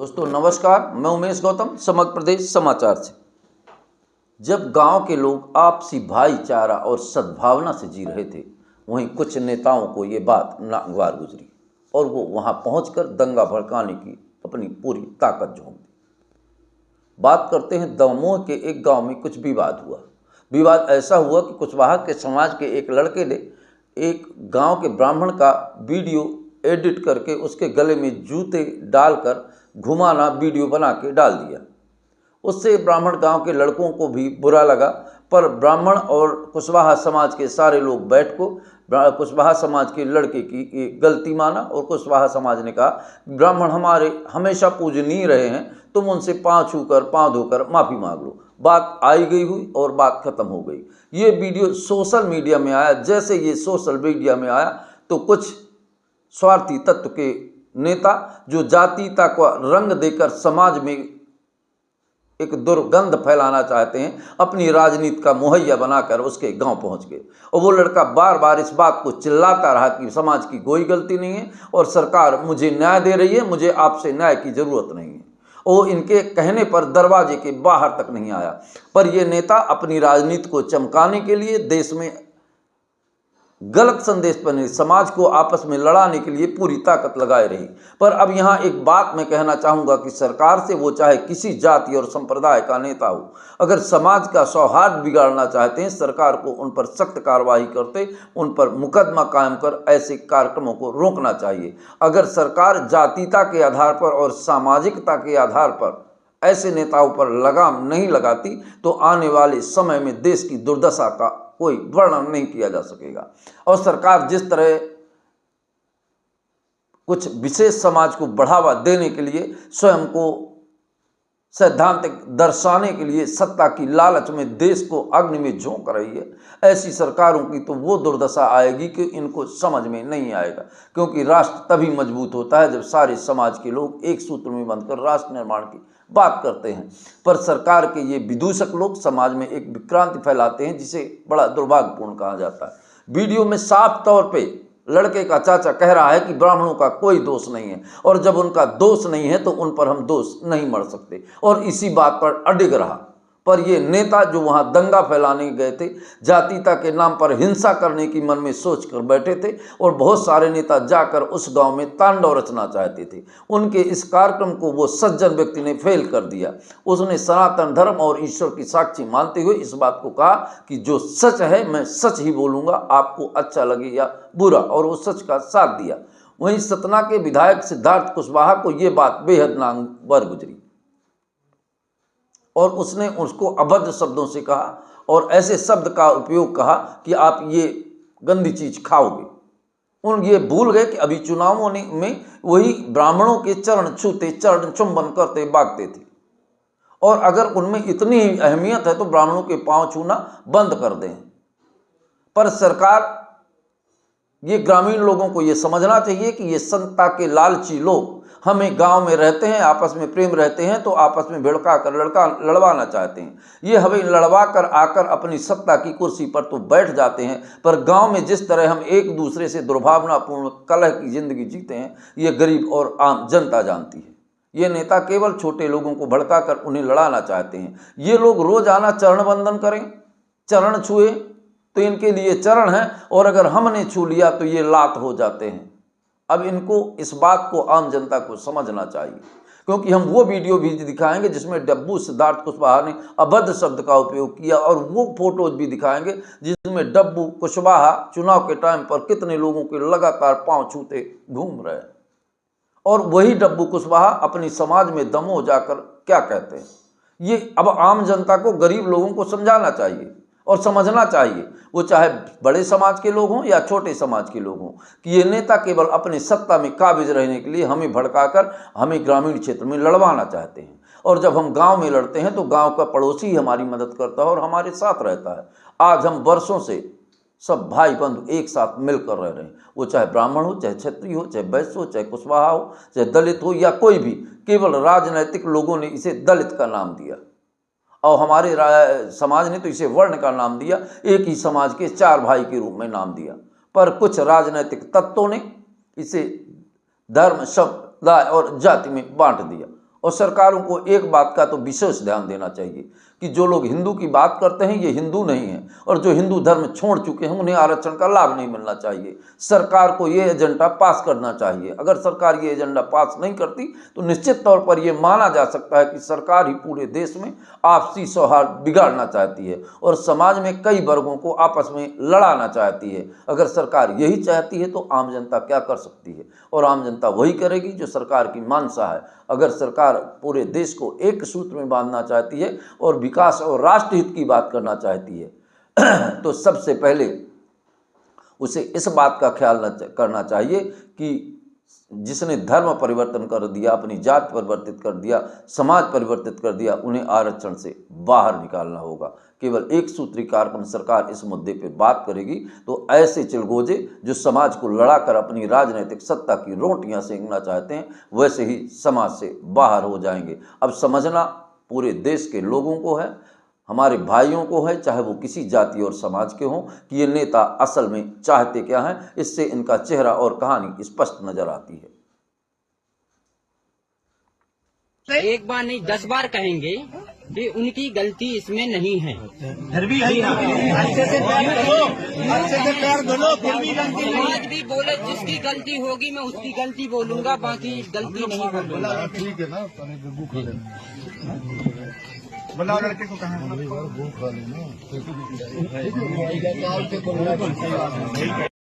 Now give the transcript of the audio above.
दोस्तों नमस्कार, मैं उमेश गौतम समग्र प्रदेश समाचार से। जब गांव के लोग आपसी भाईचारा और सद्भावना से जी रहे थे, वहीं कुछ नेताओं को ये बात नागवार गुजरी और वो वहां पहुंचकर दंगा भड़काने की अपनी पूरी ताकत झोंक दी। बात करते हैं दमोह के एक गांव में कुछ विवाद हुआ। विवाद ऐसा हुआ कि कुशवाहा के समाज के एक लड़के ने एक गांव के ब्राह्मण का वीडियो एडिट करके उसके गले में जूते डालकर घुमाना वीडियो बना के डाल दिया। उससे ब्राह्मण गांव के लड़कों को भी बुरा लगा, पर ब्राह्मण और कुशवाहा समाज के सारे लोग बैठ को कुशवाहा समाज के लड़के की गलती माना और कुशवाहा समाज ने कहा ब्राह्मण हमारे हमेशा पूजनीय रहे हैं, तुम उनसे पाँव छूकर पाँव धोकर माफ़ी मांग लो। बात आई गई हुई और बात खत्म हो गई। ये वीडियो सोशल मीडिया में आया। जैसे ये सोशल मीडिया में आया तो कुछ स्वार्थी तत्व के नेता जो जातीयता का रंग देकर समाज में एक दुर्गंध फैलाना चाहते हैं, अपनी राजनीति का मुहैया बनाकर उसके गांव पहुंच गए। और वो लड़का बार बार इस बात को चिल्लाता रहा कि समाज की कोई गलती नहीं है और सरकार मुझे न्याय दे रही है, मुझे आपसे न्याय की जरूरत नहीं है। वो इनके कहने पर दरवाजे के बाहर तक नहीं आया। पर ये नेता अपनी राजनीति को चमकाने के लिए देश में गलत संदेश पर समाज को आपस में लड़ाने के लिए पूरी ताकत लगाए रही। पर अब यहाँ एक बात मैं कहना चाहूँगा कि सरकार से, वो चाहे किसी जाति और संप्रदाय का नेता हो, अगर समाज का सौहार्द बिगाड़ना चाहते हैं, सरकार को उन पर सख्त कार्रवाई करते, उन पर मुकदमा कायम कर ऐसे कार्यक्रमों को रोकना चाहिए। अगर सरकार जातीयता के आधार पर और सामाजिकता के आधार पर ऐसे नेताओं पर लगाम नहीं लगाती तो आने वाले समय में देश की दुर्दशा का कोई वर्णन नहीं किया जा सकेगा। और सरकार जिस तरह कुछ विशेष समाज को बढ़ावा देने के लिए स्वयं को सैद्धांतिक दर्शाने के लिए सत्ता की लालच में देश को अग्नि में झोंक रही है, ऐसी सरकारों की तो वो दुर्दशा आएगी कि इनको समझ में नहीं आएगा। क्योंकि राष्ट्र तभी मजबूत होता है जब सारे समाज के लोग एक सूत्र में बंधकर राष्ट्र निर्माण की बात करते हैं। पर सरकार के ये विदूषक लोग समाज में एक विक्रांति फैलाते हैं, जिसे बड़ा दुर्भाग्यपूर्ण कहा जाता है। वीडियो में साफ तौर पे लड़के का चाचा कह रहा है कि ब्राह्मणों का कोई दोष नहीं है, और जब उनका दोष नहीं है तो उन पर हम दोष नहीं मढ़ सकते, और इसी बात पर अडिग रहा। पर ये नेता जो वहाँ दंगा फैलाने गए थे, जातीयता के नाम पर हिंसा करने की मन में सोच कर बैठे थे, और बहुत सारे नेता जाकर उस गांव में तांडव रचना चाहते थे। उनके इस कार्यक्रम को वो सज्जन व्यक्ति ने फेल कर दिया। उसने सनातन धर्म और ईश्वर की साक्षी मानते हुए इस बात को कहा कि जो सच है मैं सच ही बोलूँगा, आपको अच्छा लगे या बुरा, और वो सच का साथ दिया। वहीं सतना के विधायक सिद्धार्थ कुशवाहा को ये बात बेहद नागवार गुजरी और उसने उसको अभद्र शब्दों से कहा और ऐसे शब्द का उपयोग कहा कि आप ये गंदी चीज खाओगे। उन ये भूल गए कि अभी चुनावों में वही ब्राह्मणों के चरण छूते, चरण चुंबन करते भागते थे, और अगर उनमें इतनी ही अहमियत है तो ब्राह्मणों के पांव छूना बंद कर दें। पर सरकार, ये ग्रामीण लोगों को ये समझना चाहिए कि ये सत्ता के लालची लोग हमें गांव में रहते हैं, आपस में प्रेम रहते हैं तो आपस में भिड़का कर लड़वाना चाहते हैं। ये हमें लड़वा कर आकर अपनी सत्ता की कुर्सी पर तो बैठ जाते हैं, पर गांव में जिस तरह हम एक दूसरे से दुर्भावनापूर्ण कलह की जिंदगी जीते हैं, ये गरीब और आम जनता जानती है। ये नेता केवल छोटे लोगों को भड़का कर उन्हें लड़ाना चाहते हैं। ये लोग रोजाना चरण वंदन करें, चरण छुए तो इनके लिए चरण है, और अगर हमने छू लिया तो ये लात हो जाते हैं। अब इनको इस बात को आम जनता को समझना चाहिए, क्योंकि हम वो वीडियो भी दिखाएंगे जिसमें डब्बू सिद्धार्थ कुशवाहा ने अभद्र शब्द का उपयोग किया, और वो फोटोज भी दिखाएंगे जिसमें डब्बू कुशवाहा चुनाव के टाइम पर कितने लोगों के लगातार पांव छूते घूम रहे हैं, और वही डब्बू कुशवाहा अपनी समाज में दमोह जाकर क्या कहते हैं। ये अब आम जनता को, गरीब लोगों को समझाना चाहिए और समझना चाहिए, वो चाहे बड़े समाज के लोग हों या छोटे समाज के लोग हों, कि ये नेता केवल अपनी सत्ता में काबिज रहने के लिए हमें भड़काकर हमें ग्रामीण क्षेत्र में लड़वाना चाहते हैं। और जब हम गांव में लड़ते हैं तो गांव का पड़ोसी ही हमारी मदद करता है और हमारे साथ रहता है। आज हम वर्षों से सब भाई बंधु एक साथ मिलकर रह रहे हैं, वो चाहे ब्राह्मण हो, चाहे क्षत्रिय हो, चाहे वैश्य हो, चाहे कुशवाहा हो, चाहे दलित हो या कोई भी। केवल राजनैतिक लोगों ने इसे दलित का नाम दिया और हमारे समाज ने तो इसे वर्ण का नाम दिया, एक ही समाज के चार भाई के रूप में नाम दिया। पर कुछ राजनैतिक तत्वों ने इसे धर्म, संप्रदाय और जाति में बांट दिया और सरकारों को एक बात का तो विशेष ध्यान देना चाहिए कि जो लोग हिंदू की बात करते हैं ये हिंदू नहीं हैं, और जो हिंदू धर्म छोड़ चुके हैं उन्हें आरक्षण का लाभ नहीं मिलना चाहिए। सरकार को ये एजेंडा पास करना चाहिए। अगर सरकार ये एजेंडा पास नहीं करती तो निश्चित तौर पर यह माना जा सकता है कि सरकार ही पूरे देश में आपसी सौहार्द बिगाड़ना चाहती है और समाज में कई वर्गों को आपस में लड़ाना चाहती है। अगर सरकार यही चाहती है तो आम जनता क्या कर सकती है, और आम जनता वही करेगी जो सरकार की मानसा है। अगर सरकार पूरे देश को एक सूत्र में बांधना चाहती है और विकास और राष्ट्रहित की बात करना चाहती है तो सबसे पहले उसे इस बात का ख्याल करना चाहिए कि जिसने धर्म परिवर्तन कर दिया, अपनी जात परिवर्तित कर दिया, समाज परिवर्तित कर दिया, उन्हें आरक्षण से बाहर निकालना होगा। केवल एक सूत्री कार्यक्रम सरकार इस मुद्दे पर बात करेगी तो ऐसे चिलगोजे जो समाज को लड़ाकर अपनी राजनीतिक सत्ता की रोटियां सेंकना चाहते हैं वैसे ही समाज से बाहर हो जाएंगे। अब समझना पूरे देश के लोगों को है, हमारे भाइयों को है, चाहे वो किसी जाति और समाज के हों, कि ये नेता असल में चाहते क्या हैं। इससे इनका चेहरा और कहानी स्पष्ट नजर आती है। एक बार नहीं 10 बार कहेंगे कि उनकी गलती इसमें नहीं है। फिर भी अच्छे से प्यार दो, फिर भी गलती आज भी बोले जिसकी गलती होगी मैं उसकी गलती बोलूंगा, बाकी गलती नहीं बोलूंगा। ठीक है ना, गग्गू खा लेना, बुलाओ लड़के को कहाँ, भूख खा लेना।